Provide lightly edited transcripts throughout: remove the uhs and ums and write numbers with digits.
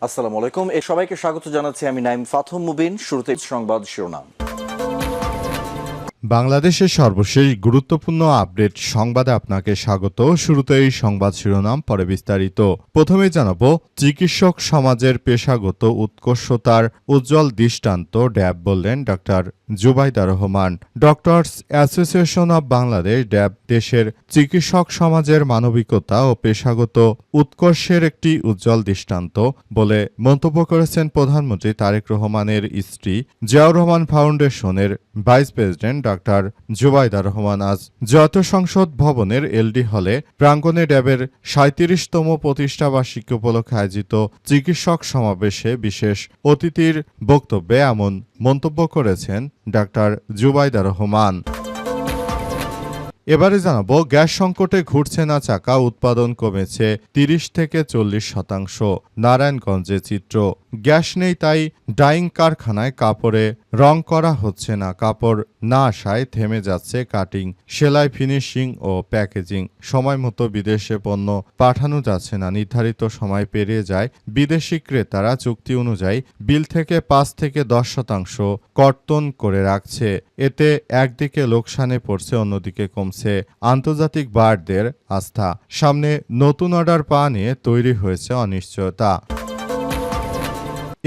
আসসালামু আলাইকুম। সবাইকে স্বাগত জানাচ্ছি আমি নাইম ফাথম মুবিন। শুরুতে সংবাদ শিরোনাম। বাংলাদেশের সর্বশেষ গুরুত্বপূর্ণ আপডেট সংবাদে আপনাকে স্বাগত। শুরুতেই সংবাদ শিরোনাম, পরে বিস্তারিত। প্রথমে জানাব, চিকিৎসক সমাজের পেশাগত উৎকর্ষতার উজ্জ্বল দৃষ্টান্ত ড্যাব, বললেন doctor Zubaida Rahman. Doctors association of Bangladesh DAB দেশের চিকিৎসক সমাজের মানবিকতা ও পেশাগত উৎকর্ষের একটি উজ্জ্বল দৃষ্টান্ত বলে মন্তব্য করেছেন প্রধানমন্ত্রী তারেক রহমানের স্ত্রী জিয়াউর রহমান ফাউন্ডেশনের vice president doctor Zubaida Rahman আজ জাতীয় সংসদ ভবনের এলডি হলে প্রাঙ্গণে ড্যাবের ৩৭তম প্রতিষ্ঠাবার্ষিকী উপলক্ষে আয়োজিত চিকিৎসক সমাবেশে বিশেষ অতিথির বক্তব্যে এমন মন্তব্য করেছেন ডক্টর জুবাইদা রহমান। এবারে জানাবো, গ্যাস সংকটে ঘুরছে না চাকা, উৎপাদন কমেছে ৩০ থেকে ৪০%। নারায়ণগঞ্জে চিত্র। গ্যাস নেই, তাই ডাইং কারখানায় কাপড়ে রং করা হচ্ছে না। কাপড় না আসায় থেমে যাচ্ছে কাটিং, সেলাই, ফিনিশিং ও প্যাকেজিং। সময় মতো বিদেশে পণ্য পাঠানো যাচ্ছে না। নির্ধারিত সময় পেরিয়ে যায়। বিদেশি ক্রেতারা চুক্তি অনুযায়ী বিল থেকে ৫ থেকে ১০% কর্তন করে রাখছে। এতে একদিকে লোকসানে পড়ছে, অন্যদিকে কমছে আন্তর্জাতিক বায়ারদের আস্থা। সামনে নতুন অর্ডার পাওয়া নিয়ে তৈরি হয়েছে অনিশ্চয়তা।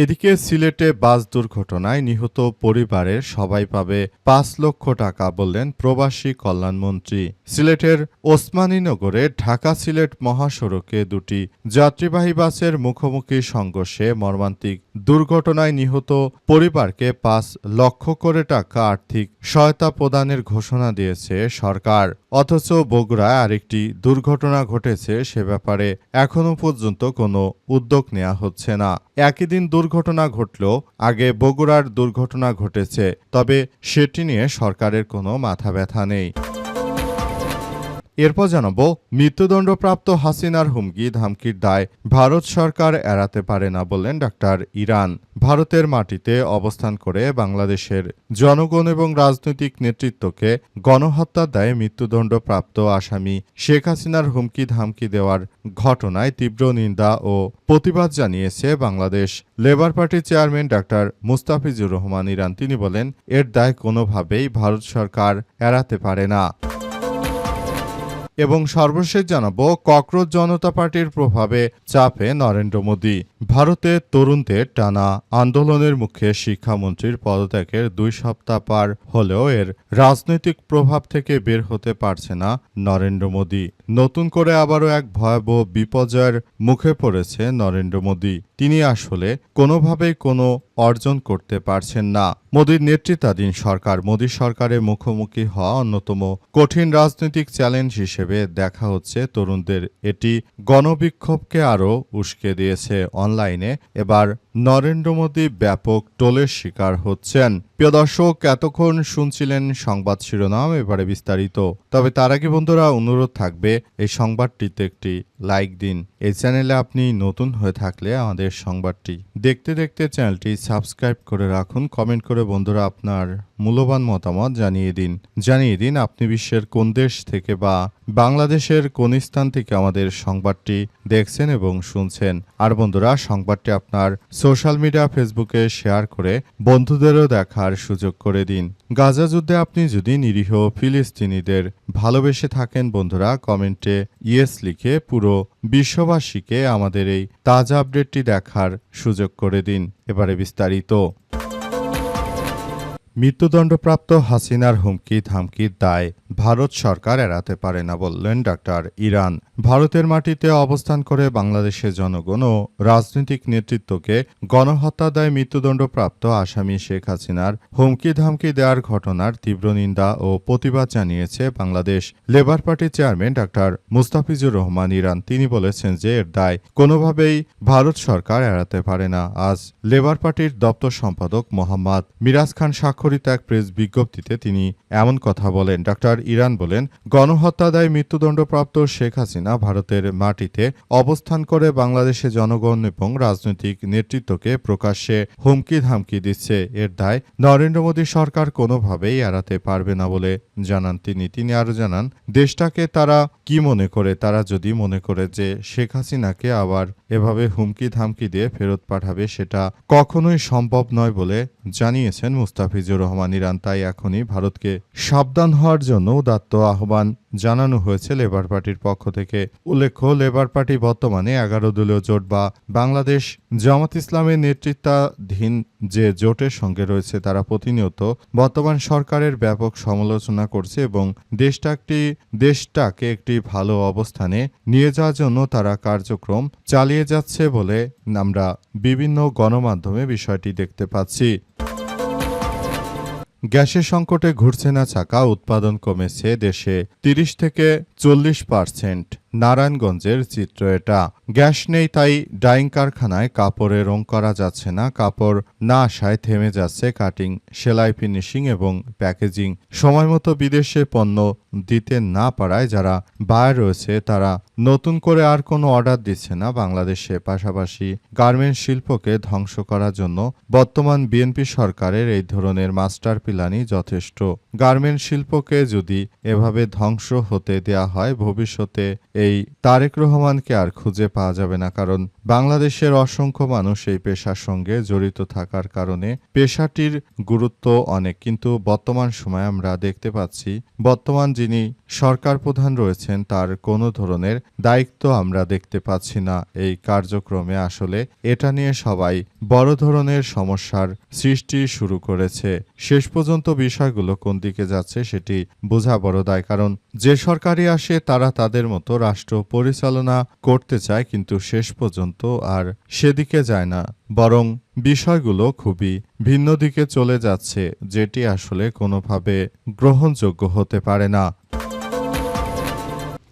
এদিকে সিলেটে বাস দুর্ঘটনায় নিহত পরিবারের সবাই পাবে ৫ লক্ষ টাকা, বললেন প্রবাসী কল্যাণমন্ত্রী। সিলেটের ওসমানীনগরে ঢাকা সিলেট মহাসড়কে দুটি যাত্রীবাহী বাসের মুখোমুখি সংঘর্ষে মর্মান্তিক দুর্ঘটনায় নিহত পরিবারকে ৫ লক্ষ করে টাকা আর্থিক সহায়তা প্রদানের ঘোষণা দিয়েছে সরকার। অথচ বগুড়ায় আরেকটি দুর্ঘটনা ঘটেছে, সে ব্যাপারে এখনও পর্যন্ত কোনো উদ্যোগ নেওয়া হচ্ছে না। একই দিন দুর্ঘটনা ঘটলেও আগে বগুড়ার দুর্ঘটনা ঘটেছে, তবে সেটি নিয়ে সরকারের কোনো মাথা ব্যথা নেই। এরপর জানাবো, মৃত্যুদণ্ডপ্রাপ্ত হাসিনার হুমকি ধামকির দায় ভারত সরকার এড়াতে পারে না, বললেন ডক্টর ইরান। ভারতের মাটিতে অবস্থান করে বাংলাদেশের জনগণ এবং রাজনৈতিক নেতৃত্বকে গণহত্যার দায়ে মৃত্যুদণ্ডপ্রাপ্ত আসামি শেখ হাসিনার হুমকি ধামকি দেওয়ার ঘটনায় তীব্র নিন্দা ও প্রতিবাদ জানিয়েছে বাংলাদেশ লেবার পার্টির chairman doctor Mustafizur Rahman Iran. তিনি বলেন, এর দায় কোনোভাবেই ভারত সরকার এড়াতে পারে না। এবং সর্বশেষ জানাবো, ককরোচ জনতা পার্টির প্রভাবে চাপে নরেন্দ্র মোদী। ভারতে তরুণদের টানা আন্দোলনের মুখে শিক্ষামন্ত্রীর পদত্যাগের ২ সপ্তাহ পার হলেও এর রাজনৈতিক প্রভাব থেকে বের হতে পারছে না নরেন্দ্র মোদী। নতুন করে আবারও এক ভয়াবহ বিপর্যয়ের মুখে পড়েছে নরেন্দ্র মোদী। তিনি আসলে কোনোভাবেই কোনো অর্জন করতে পারছেন না। মোদীর নেতৃত্বাধীন সরকার, মোদী সরকারের মুখোমুখি হওয়া অন্যতম কঠিন রাজনৈতিক চ্যালেঞ্জ হিসেবে দেখা হচ্ছে তরুণদের। এটি গণবিক্ষোভকে আরও উস্কে দিয়েছে। অনলাইনে এবার নরেন্দ্র মোদী ব্যাপক টোলের শিকার হচ্ছেন। প্রিয় দর্শক, এতক্ষণ শুনছিলেন সংবাদ শিরোনাম, এবারে বিস্তারিত। তবে তার আগে বন্ধুরা, অনুরোধ থাকবে এই সংবাদটিতে একটি লাইক দিন। এই চ্যানেলে আপনি নতুন হয়ে থাকলে আমাদের সংবাদটি দেখতে দেখতে চ্যানেলটি সাবস্ক্রাইব করে রাখুন। কমেন্ট করে বন্ধুরা আপনার মূল্যবান মতামত জানিয়ে দিন আপনি বিশ্বের কোন দেশ থেকে বা বাংলাদেশের কোন স্থান থেকে আমাদের সংবাদটি দেখছেন এবং শুনছেন। আর বন্ধুরা, সংবাদটি আপনার সোশ্যাল মিডিয়া ফেসবুকে শেয়ার করে বন্ধুদেরও দেখার সুযোগ করে দিন। গাজা যুদ্ধে আপনি যদি নিরীহ ফিলিস্তিনিদের ভালোবেসে থাকেন বন্ধুরা, কমেন্টে ইয়েস লিখে পুরো বিশ্ববাসীকে আমাদের এই তাজা আপডেটটি দেখার সুযোগ করে দিন। এবারে বিস্তারিত। মৃত্যুদণ্ডপ্রাপ্ত হাসিনার হুমকি ধামকির দায় ভারত সরকার এড়াতে পারে না, বললেন ডক্টর ইরান। ভারতের মাটিতে অবস্থান করে বাংলাদেশের জনগণ ও রাজনৈতিক নেতৃত্বকে গণহত্যার দায়ে মৃত্যুদণ্ডপ্রাপ্ত আসামি শেখ হাসিনার হুমকি ধামকি দেওয়ার ঘটনার তীব্র নিন্দা ও প্রতিবাদ জানিয়েছে বাংলাদেশ লেবার পার্টির chairman doctor Mustafizur Rahman Iran. তিনি বলেছেন যে এর দায় কোনোভাবেই ভারত সরকার এড়াতে পারে না। আজ লেবার পার্টির দপ্তর সম্পাদক মোহাম্মদ মিরাজ খান স্বাক্ষর স্বাক্ষরিত এক প্রেস বিজ্ঞপ্তিতে তিনি এমন কথা বলেন। ডক্টর ইরান বলেন, গণহত্যা দায়ে মৃত্যুদণ্ডপ্রাপ্ত শেখ হাসিনা ভারতের মাটিতে অবস্থান করে বাংলাদেশে জনগণ এবং রাজনৈতিক নেতৃত্বকে প্রকাশ্যে হুমকি ধামকি দিচ্ছে। এর দায় নরেন্দ্র মোদী সরকার কোনোভাবেই এড়াতে পারবে না বলে জানান তিনি আরও জানান, দেশটাকে তারা কি মনে করে, তারা যদি মনে করে যে শেখ হাসিনাকে আবার এভাবে হুমকি ধামকি দিয়ে ফেরত পাঠাবে, সেটা কখনোই সম্ভব নয় বলে জানিয়েছেন মুস্তাফিজুর রহমান ইরান। তাই এখনই ভারতকে সাবধান হওয়ার জন্য উদাত্ত আহ্বান জানানো হয়েছে লেবার পার্টির পক্ষ থেকে। উল্লেখ্য, লেবার পার্টি বর্তমানে 11 দলীয় জোট বা বাংলাদেশ জামাত ইসলামের নেতৃত্বাধীন যে জোটের সঙ্গে রয়েছে, তারা প্রতিনিয়ত বর্তমান সরকারের ব্যাপক সমালোচনা করছে এবং দেশটাকে একটি ভালো অবস্থানে নিয়ে যাওয়ার জন্য তারা কার্যক্রম চালিয়ে যাচ্ছে বলে আমরা বিভিন্ন গণমাধ্যমে বিষয়টি দেখতে পাচ্ছি। গ্যাসের সংকটে ঘুরছে না চাকা, উৎপাদন কমেছে দেশে 30 থেকে 40%। নারায়ণগঞ্জের চিত্র এটা। গ্যাস নেই তাই ডাইং কারখানায় কাপড়ে রং করা যাচ্ছে না, কাপড় না আসায় থেমে যাচ্ছে কাটিং, সেলাই, ফিনিশিং এবং প্যাকেজিং। সময়মতো বিদেশে পণ্য দিতে না পারায় যারা বায়ার রয়েছে তারা নতুন করে আর কোনো অর্ডার দিচ্ছে না বাংলাদেশে। পাশাপাশি গার্মেন্টস শিল্পকে ধ্বংস করার জন্য বর্তমান বিএনপি সরকারের এই ধরনের মাস্টার প্ল্যানই যথেষ্ট। গার্মেন্টস শিল্পকে যদি এভাবে ধ্বংস হতে দেয়া হয়, ভবিষ্যতে এই তারেক রহমানকে আর খুঁজে পাওয়া যাবে না। কারণ বাংলাদেশের অসংখ্য মানুষ এই পেশার সঙ্গে জড়িত থাকার কারণে পেশাটির গুরুত্ব অনেক। কিন্তু বর্তমান সময়ে আমরা দেখতে পাচ্ছি, বর্তমান যিনি সরকার প্রধান রয়েছেন তার কোনো ধরনের দায়িত্ব আমরা দেখতে পাচ্ছি না এই কার্যক্রমে। আসলে এটা নিয়ে সবাই বড় ধরনের সমস্যার সৃষ্টি শুরু করেছে। শেষ পর্যন্ত বিষয়গুলো কোন দিকে যাচ্ছে সেটি বোঝা বড় দায়। কারণ যে সরকারই আসে তারা তাদের মতো রাষ্ট্র পরিচালনা করতে চায়, কিন্তু শেষ পর্যন্ত আর সেদিকে যায় না, বরং বিষয়গুলো খুবই ভিন্ন দিকে চলে যাচ্ছে, যেটি আসলে কোনোভাবে গ্রহণযোগ্য হতে পারে না।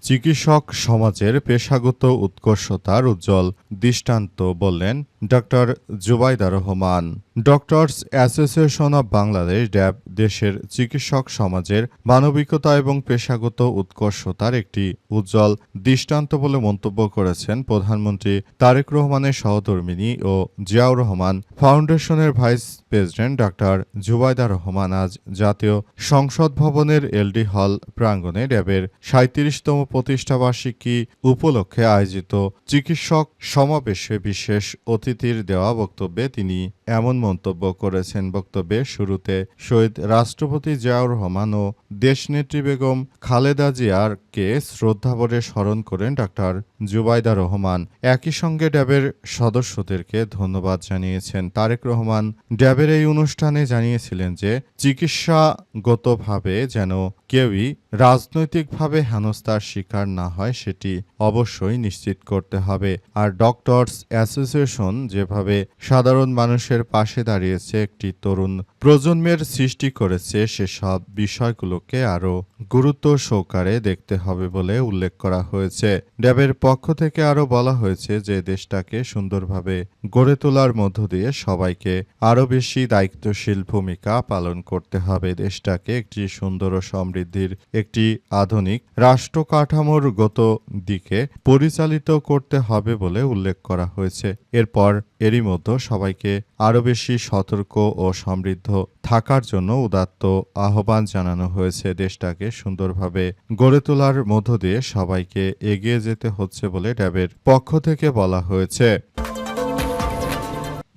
চিকিৎসক সমাজের পেশাগত উৎকর্ষতার উজ্জ্বল দৃষ্টান্ত বললেন doctor Zubaida Rahman. Doctors association of Bangladesh DAB দেশের চিকিৎসক সমাজের মানবিকতা এবং পেশাগত উৎকর্ষতার একটি উজ্জ্বল দৃষ্টান্ত বলে মন্তব্য করেছেন প্রধানমন্ত্রী তারেক রহমানের সহধর্মিণী ও জিয়াউর রহমান ফাউন্ডেশনের vice president doctor Zubaida Rahman আজ জাতীয় সংসদ ভবনের এলডি হল প্রাঙ্গণে ড্যাবের 37তম প্রতিষ্ঠাবার্ষিকী উপলক্ষে আয়োজিত চিকিৎসক সমাবেশে বিশেষ অতিথির দেওয়া বক্তব্যে তিনি এমন মন্তব্য করেছেন। বক্তব্যের শুরুতে শহীদ রাষ্ট্রপতি জিয়াউর রহমান ও দেশনেত্রী বেগম খালেদা জিয়ারকে শ্রদ্ধাভরে স্মরণ করেন ডক্টর জুবাইদা রহমান। একই সঙ্গে ড্যাবের সদস্যদেরকে ধন্যবাদ জানিয়েছেন। তারেক রহমান ড্যাবের এই অনুষ্ঠানে জানিয়েছিলেন যে চিকিৎসাগতভাবে যেন কেউই রাজনৈতিকভাবে হেনস্থার শিকার না হয় সেটি অবশ্যই নিশ্চিত করতে হবে। আর ডক্টরস অ্যাসোসিয়েশন যেভাবে সাধারণ মানুষের পাশে দাঁড়িয়েছে, একটি তরুণ প্রজন্মের সৃষ্টি করেছে, সেসব বিষয়গুলোকে আরও গুরুত্ব সহকারে দেখতে হবে বলে উল্লেখ করা হয়েছে। ড্যাবের পক্ষ থেকে আরও বলা হয়েছে যে দেশটাকে সুন্দরভাবে গড়ে তোলার মধ্য দিয়ে সবাইকে আরও বেশি দায়িত্বশীল ভূমিকা পালন করতে হবে। দেশটাকে একটি সুন্দর ও সমৃদ্ধির একটি আধুনিক রাষ্ট্র কাঠামোর গত দিকে পরিচালিত করতে হবে বলে উল্লেখ করা হয়েছে। এরপর এরই মধ্যে সবাইকে আরও বেশি সতর্ক ও সমৃদ্ধ থাকার জন্য উদাত্ত আহ্বান জানানো হয়েছে। দেশটাকে সুন্দরভাবে গড়ে তোলার মধ্য দিয়ে সবাইকে এগিয়ে যেতে হচ্ছে বলে ড্যাবের পক্ষ থেকে বলা হয়েছে।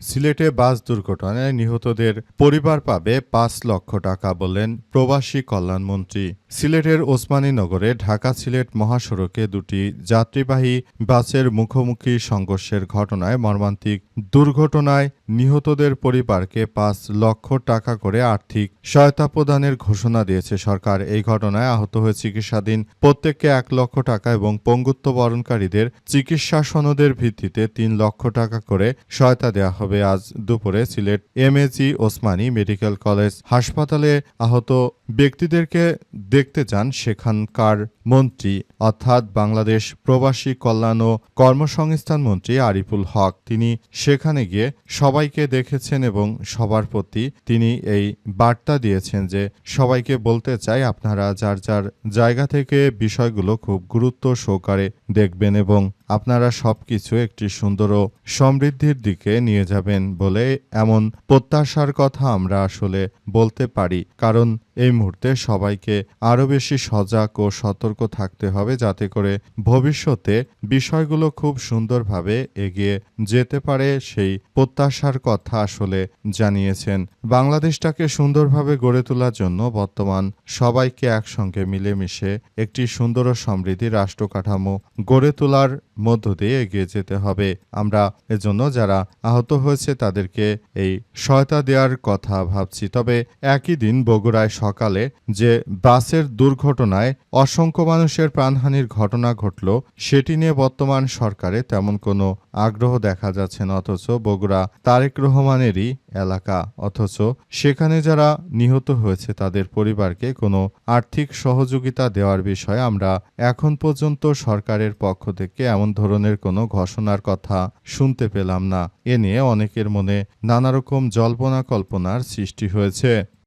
সিলেটে বাস দুর্ঘটনায় নিহতদের পরিবার পাবে 5 লক্ষ টাকা বললেন প্রবাসী কল্যাণমন্ত্রী। সিলেটের ওসমানীনগরে ঢাকা সিলেট মহাসড়কে দুটি যাত্রীবাহী বাসের মুখোমুখি সংঘর্ষের ঘটনায় মর্মান্তিক দুর্ঘটনায় নিহতদের পরিবারকে 5 লক্ষ টাকা করে আর্থিক সহায়তা প্রদানের ঘোষণা দিয়েছে সরকার। এই ঘটনায় আহত হয়ে চিকিৎসাধীন প্রত্যেককে 1 লক্ষ টাকা এবং পঙ্গুত্ব বরণকারীদের চিকিৎসা সনদের ভিত্তিতে 3 লক্ষ টাকা করে সহায়তা দেওয়া হবে। তবে আজ দুপুরে Sylhet MAG Osmani medical college হাসপাতালে আহত ব্যক্তিদেরকে দেখতে যান সেখানকার মন্ত্রী অর্থাৎ বাংলাদেশ প্রবাসী কল্যাণ ও কর্মসংস্থান মন্ত্রী আরিফুল হক। তিনি সেখানে গিয়ে সবাইকে দেখেছেন এবং সবার প্রতি তিনি এই বার্তা দিয়েছেন যে সবাইকে বলতে চাই আপনারা যার যার জায়গা থেকে বিষয়গুলো খুব গুরুত্ব সহকারে দেখবেন এবং আপনারা সবকিছু একটি সুন্দর ও সমৃদ্ধির দিকে নিয়ে যাবেন বলে এমন প্রত্যাশার কথা আমরা আসলে বলতে পারি। কারণ এই মুহূর্তে সবাইকে আরও বেশি সজাগ ও সতর্ক থাকতে হবে যাতে করে ভবিষ্যতে বিষয়গুলো খুব সুন্দরভাবে এগিয়ে যেতে পারে সেই প্রত্যাশার কথা আসলে জানিয়েছেন। বাংলাদেশটাকে সুন্দরভাবে গড়ে তোলার জন্য বর্তমান সবাইকে একসঙ্গে মিলেমিশে একটি সুন্দর ও সমৃদ্ধি রাষ্ট্র কাঠামো গড়ে তোলার মধ্য দিয়ে এগিয়ে যেতে হবে। আমরা এজন্য যারা আহত হয়েছে তাদেরকে এই সহায়তা দেওয়ার কথা ভাবছি। তবে একই দিন বগুড়ায় সকালে যে বাসের দুর্ঘটনায় অসংখ্য মানুষের প্রাণহানির ঘটনা ঘটল সেটি নিয়ে বর্তমান সরকারে তেমন কোনো আগ্রহ দেখা যাচ্ছে না, অথচ বগুড়া তারেক রহমানেরই এলাকা, অথচ সেখানে যারা নিহত হয়েছে তাদের পরিবারকে কোনো আর্থিক সহযোগিতা দেওয়ার বিষয়ে আমরা এখন পর্যন্ত সরকারের পক্ষ থেকে এমন ধরনের কোনো ঘোষণার কথা শুনতে পেলাম না। এ নিয়ে অনেকের মনে নানা রকম জল্পনা কল্পনার সৃষ্টি হয়েছে।